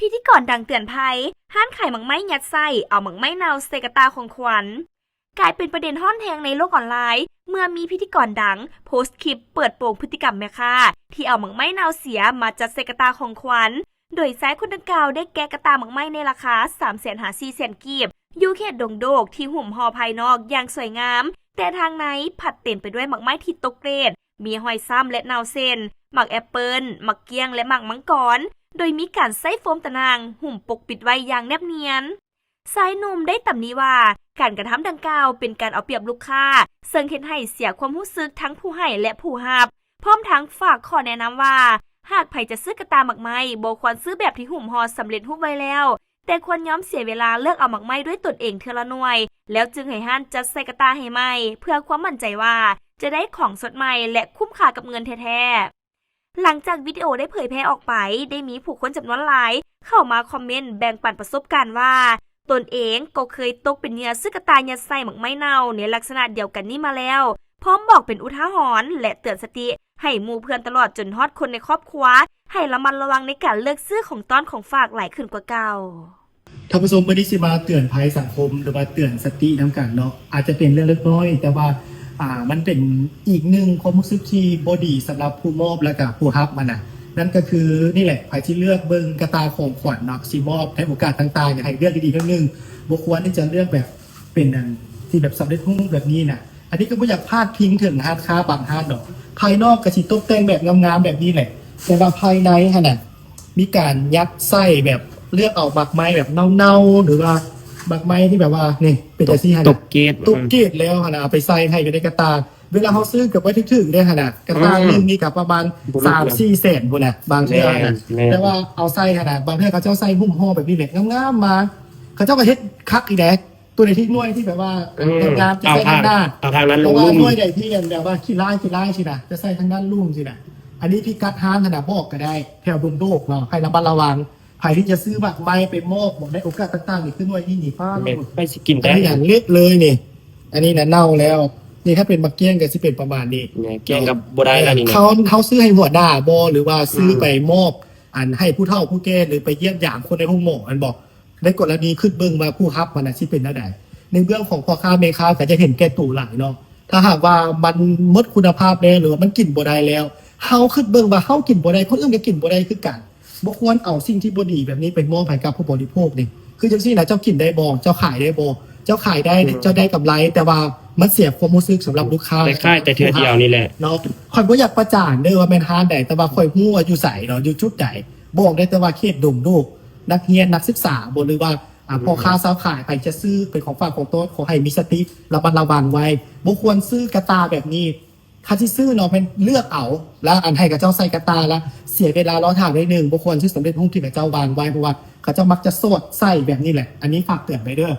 พิธีกรดังเตือนภัยห้านขายหมักไม้ยัดไส้เอาหมักไม้เนาใส่กระตาของขวัญกลายเป็นประเด็นฮ้อนแฮงในโลกออนไลน์เมื่อมีพิธีกรดังโพสต์คลิปเปิดโปงพฤติกรรมแม่ค้าที่เอาหมักไม้เนาเสียมาจัดใส่กระตาของขวัญโดยสายคนดังกล่าวได้แกะกระตาหมักไม้ในราคา 300,000-400,000 กีบอยู่เขตดงโดกที่หุ่มห่อภายนอกอย่างสวยงามแต่ทางในผัดเต็มไปด้วยหมักไม้ที่ตกเกรดมีหอยซ้ำและเนาเส้นหมักแอปเปิลหมักเกี้ยงและหมักมังกรโดยมีการใส่โฟมตะนางหุ่มปกปิดไว้อย่างแนบเนียนสายหนุ่มได้ตำหนิว่าการกระทำดังกล่าวเป็นการเอาเปรียบลูกค้าซึ่งเฮ็ดให้เสียความรู้สึกทั้งผู้ให้และผู้รับพร้อมทั้งฝากข้อแนะนำว่าหากใครจะซื้อกระตาหมักไม้บ่ควรซื้อแบบที่หุ่มห่อสำเร็จรูปไว้แล้วแต่ควรยอมเสียเวลาเลือกเอาหมักไม้ด้วยตนเองเทื่อละหน่วยแล้วจึงให้ห้านจัดใส่กระตาให้ใหม่เพื่อความมั่นใจว่าจะได้ของสดใหม่และคุ้มค่ากับเงินแท้ๆหลังจากวิดีโอได้เผยแพร่ออกไปได้มีผู้คนจำนวนหลายเข้ามาคอมเมนต์แบ่งปันประสบการณ์ว่าตนเองก็เคยตกเป็นเหยื่อซื้อกระตายัดใส่หมักไม้เน่าในลักษณะเดียวกันนี้มาแล้วพร้อมบอกเป็นอุทาหรณ์และเตือนสติให้หมู่เพื่อนตลอดจนฮอดคนในครอบครัวให้ระมัดระวังในการเลือกซื้อของต้อนของฝากหลายขึ้นกว่าเก่าท่านผู้ชมวันนี้สิมาเตือนภัยสังคมหรือว่าเตือนสติน้ำกันเนาะอาจจะเป็นเรื่องเล็กน้อยแต่ว่ามันเป็นอีกหนึ่งความรู้สึกที่บดีสำหรับผู้มอบและกับผู้รับมันนั่นก็คือนี่แหละใครที่เลือกเบิ่งกระตาของขวัญเนาะสิมอบให้โอกาสต่างๆให้เลือกดีๆเรื่องนึงบุควรที่จะเลือกแบบเป็นอันที่แบบสำเร็จรูปแบบนี้นะอันนี้ก็ไม่อยากพลาดพิงถึงฮาร์ดค้าบางฮาร์ดเนาะภายนอกกระชิตกแต่งแบบงามๆแบบนี้แหละแต่ว่าภายในขนาดมีการยัดไส้แบบเลือกเอาหมักไม้แบบเน่าๆหรือว่าหมักไม้ที่แบบว่านี่เป็นอาชีพตกเกตแล้วขนาดเอาไปใส่ให้อยู่ในกระตาเวลาเขาซื้อกับไว้ถึงได้ขนาดกระตาหนึ่งมีกับประมาณ 3-4 แสนคนน่ะบางเทื่อนะแต่ว่าเอาใส่ขนาดบางเทื่อเขาเจ้าใส่หุ้มห่อแบบนี้แหละงามๆมาเขาเจ้าก็เฮ็ดคักอีกแล้วตัวในที่หน่วยที่แบบว่างามจะใส่ทางด้านเอาทางนั้นลงลุ่มหน่วยใดที่แบบว่าขี้ร้ายสินะจะใส่ทางด้านลุ่มสินะอันนี้พี่กัดห้างขนาดบอกก็ได้แถวดุมโดกเนาะให้ระมัดระวังใครที่จะซื้อหมักไม้ไปมอบบอกได้โอกาสต่างๆนี่ขึ้นหน่วยนี่ฟ้าไม่สิกินได้อย่างเล็กเลยนี่อันนี้นะเน่าแล้วนี่ถ้าเป็นมักเกี้ยงก็สิเป็นประมาณนี้เกี้ยงกับบ่ได้แล้วนี่เขาซื้อให้หัวหน้าบ่หรือว่าซื้อไปมอบอันให้ผู้เฒ่าผู้แก่หรือไปเยี่ยมยามคนในห้องหมออันบอกได้กรณีขึ้นเบิ่งมาผู้รับมันสิเป็นได้ในเรื่องของพ่อค้าแม่ค้าก็จะเห็นแก่ตู่หลายเนาะถ้าหากว่ามันหมดคุณภาพแล้วหรือมันกินบ่ได้แล้วเฮาขึ้นเบิ่งว่าเฮากินบ่ได้คนอื่นก็กินบ่ได้คือกันบ่ควรเอาสิ่งที่บ่ดีแบบนี้ไปมอบให้กับผู้บริโภคนี่คือจังซี่นะเจ้ากินได้บ่เจ้าขายได้บ่เจ้าขายได้เจ้าได้กำไรแต่ว่ามันเสียความรู้สึกสำหรับลูกค้าแต่เทื่อเดียวนี่แหละเนาะข่อยบ่อยากประจานเด้อว่าแม่นร้านใดแต่ว่าข่อยฮู้ว่าอยู่ไสเนาะอยู่จุดใดบอกได้แต่ว่าเขตดงโดกนักเรียนนักศึกษาบ่หรือว่าพ่อค้าสาวขายใครจะซื้อเป็นของฝากของโต๊ะขอให้มีสติระมัดระวังไว้บ่ควรซื้อกระตาแบบนี้ถ้าที่ซื้อเนาะเป็นเลือกเอาแล้วอันให้กับเจ้าใส่กระตาแล้วเสียเวลารอถามได้นึงบ่ควรซื้อสำเร็จรูปที่กับเจ้าวางไว้เพราะว่าเขาเจ้ามักจะโสดใส่แบบนี้แหละอันนี้ฝากเตือนไว้เด้อ